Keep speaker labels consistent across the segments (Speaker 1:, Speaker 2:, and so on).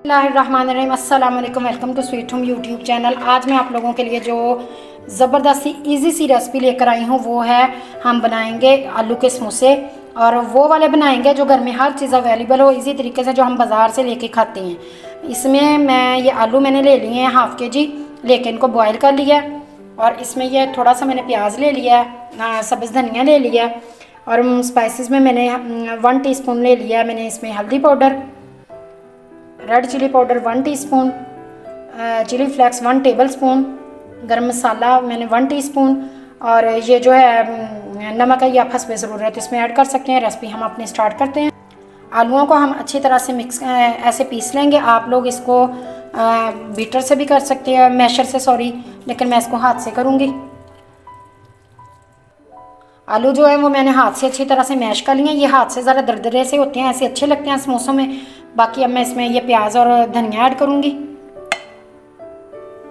Speaker 1: बिस्मिल्लाहिर्रहमानिर्रहीम, अस्सलाम वालेकुम, welcome to sweet home YouTube channel. आज मैं आप लोगों के लिए जो ज़बरदस्त ईजी सी रेसिपी लेकर आई हूँ वो है हम बनाएंगे आलू के समोसे। और वो वाले बनाएंगे जो घर में हर चीज़ अवेलेबल हो इजी तरीके से, जो हम बाज़ार से लेके खाते हैं। इसमें मैं ये आलू मैंने ले लिए हैं हाफ़ के जी, लेके इनको बॉयल कर लिया। और इसमें ये थोड़ा सा मैंने प्याज ले लिया है, सब्ज़ धनिया ले लिया। और स्पाइसेस में मैंने 1 टीस्पून ले लिया है मैंने इसमें हल्दी powder, red chilli powder 1 teaspoon, chilli flakes 1 tablespoon, garam masala मैंने 1 टीस्पून। और ये जो है नमक है, ये आप हस्ब ज़रूरत इसमें ऐड कर सकते हैं। रेसिपी हम अपनी स्टार्ट करते हैं। आलूओं को हम अच्छी तरह से मिक्स ऐसे पीस लेंगे। आप लोग इसको बीटर से भी कर सकते हैं, मैशर से सॉरी, लेकिन मैं इसको हाथ से करूँगी। आलू जो है वो मैंने हाथ से अच्छी तरह से मैश कर लिए। ये हाथ से ज़रा दरदरे से होते हैं, ऐसे अच्छे लगते हैं समोसों में। बाकी अब मैं इसमें ये प्याज और धनिया ऐड करूँगी।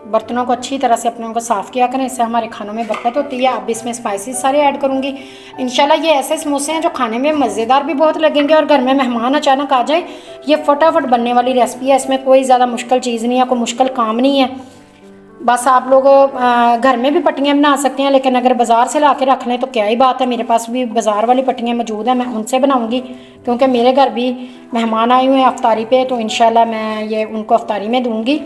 Speaker 1: बर्तनों को अच्छी तरह से अपनों को साफ़ किया करें, इससे हमारे खानों में बरकत होती है। अब इसमें स्पाइसेस सारे ऐड करूँगी। इंशाल्लाह ये ऐसे समोसे हैं जो खाने में मज़ेदार भी बहुत लगेंगे, और घर में मेहमान अचानक आ जाए ये फटाफट बनने वाली रेसिपी है। इसमें कोई ज़्यादा मुश्किल चीज़ नहीं है, कोई मुश्किल काम नहीं है। बस आप लोग घर में भी पट्टियाँ बना सकते हैं, लेकिन अगर बाज़ार से ला के रख लें तो क्या ही बात है। मेरे पास भी बाज़ार वाली पट्टियाँ मौजूद हैं, मैं उनसे बनाऊँगी, क्योंकि मेरे घर भी मेहमान आए हुए हैं अफ्तारी पे, तो इंशाल्लाह मैं ये उनको अफ्तारी में दूँगी।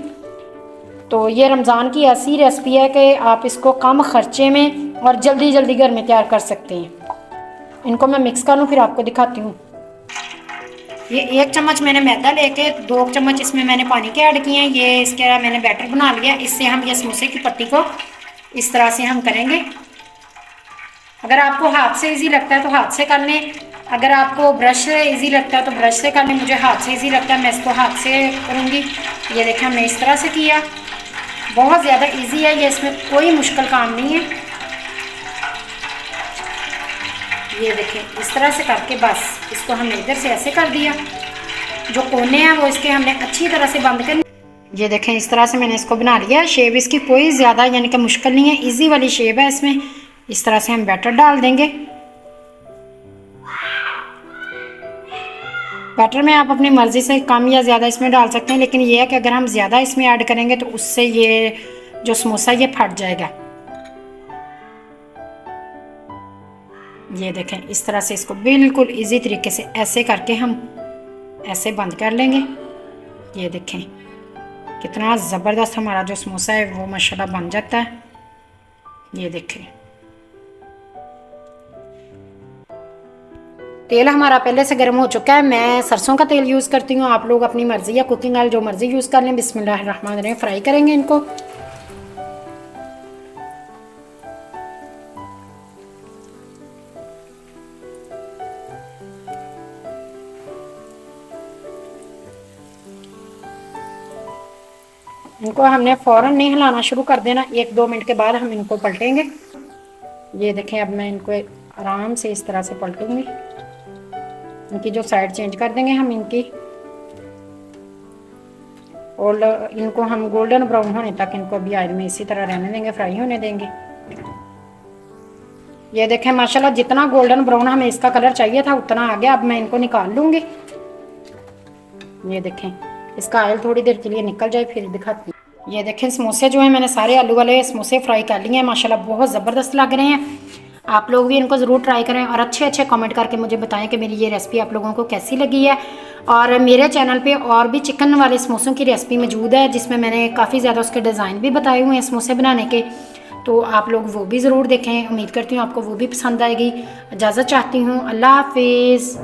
Speaker 1: तो ये रमज़ान की ऐसी रेसिपी है कि आप इसको कम ख़र्चे में और जल्दी जल्दी घर में तैयार कर सकते हैं। इनको मैं मिक्स कर लूँ, फिर आपको दिखाती हूँ। ये 1 चम्मच मैंने मैदा लेके 2 चम्मच इसमें मैंने पानी के ऐड किए हैं। ये इसके मैंने बैटर बना लिया। इससे हम ये समोसे की पट्टी को इस तरह से हम करेंगे। अगर आपको हाथ से इजी लगता है तो हाथ से कर लें, अगर आपको ब्रश से इजी लगता है तो ब्रश से कर लें। मुझे हाथ से इजी लगता है, मैं इसको हाथ से करूँगी। ये देखें हमने इस तरह से किया, बहुत ज़्यादा ईजी है ये, इसमें कोई मुश्किल काम नहीं है। ये देखें इस तरह से करके बस इसको हमने इधर से ऐसे कर दिया। जो कोने हैं वो इसके हमने अच्छी तरह से बंद कर। ये देखें इस तरह से मैंने इसको बना लिया। शेप इसकी कोई ज़्यादा यानी कि मुश्किल नहीं है, इजी वाली शेप है। इसमें इस तरह से हम बैटर डाल देंगे। बैटर में आप अपनी मर्ज़ी से कम या ज़्यादा इसमें डाल सकते हैं, लेकिन ये है कि अगर हम ज़्यादा इसमें ऐड करेंगे तो उससे ये जो समोसा ये फट जाएगा। ये देखें इस तरह से इसको बिल्कुल इजी तरीके से ऐसे करके हम ऐसे बंद कर लेंगे। ये देखें कितना ज़बरदस्त हमारा जो समोसा है वो माशाल्लाह बन जाता है। ये देखें तेल हमारा पहले से गर्म हो चुका है। मैं सरसों का तेल यूज़ करती हूँ, आप लोग अपनी मर्ज़ी या कुकिंग ऑयल जो मर्ज़ी यूज़ कर लें। बिस्मिल्लाहिर्रहमानिर्रहीम, फ्राई करेंगे इनको। इनको हमने फ़ौरन नहीं हिलाना शुरू कर देना, 1-2 मिनट के बाद हम इनको पलटेंगे। ये देखें अब मैं इनको आराम से इस तरह से पलटूंगी। इनकी जो साइड चेंज कर देंगे हम इनकी, और इनको हम गोल्डन ब्राउन होने तक इनको अभी ऑयल में इसी तरह रहने देंगे, फ्राई होने देंगे। ये देखें माशाल्लाह जितना गोल्डन ब्राउन हमें इसका कलर चाहिए था उतना आ गया। अब मैं इनको निकाल लूँगी। ये देखें इसका ऑयल थोड़ी देर के लिए निकल जाए फिर दिखाती हूँ। ये देखें समोसे जो है मैंने सारे आलू वाले समोसे फ्राई कर लिए हैं, माशाल्लाह बहुत ज़बरदस्त लग रहे हैं। आप लोग भी इनको ज़रूर ट्राई करें और अच्छे अच्छे कमेंट करके मुझे बताएं कि मेरी ये रेसिपी आप लोगों को कैसी लगी है। और मेरे चैनल पे और भी चिकन वाले समोसों की रेसिपी मौजूद है, जिसमें मैंने काफ़ी ज़्यादा उसके डिज़ाइन भी बताए हुए हैं समोसे बनाने के, तो आप लोग वो भी ज़रूर देखें। उम्मीद करती हूँ आपको वो भी पसंद आएगी। इजाज़त चाहती हूँ, अल्लाह हाफिज़।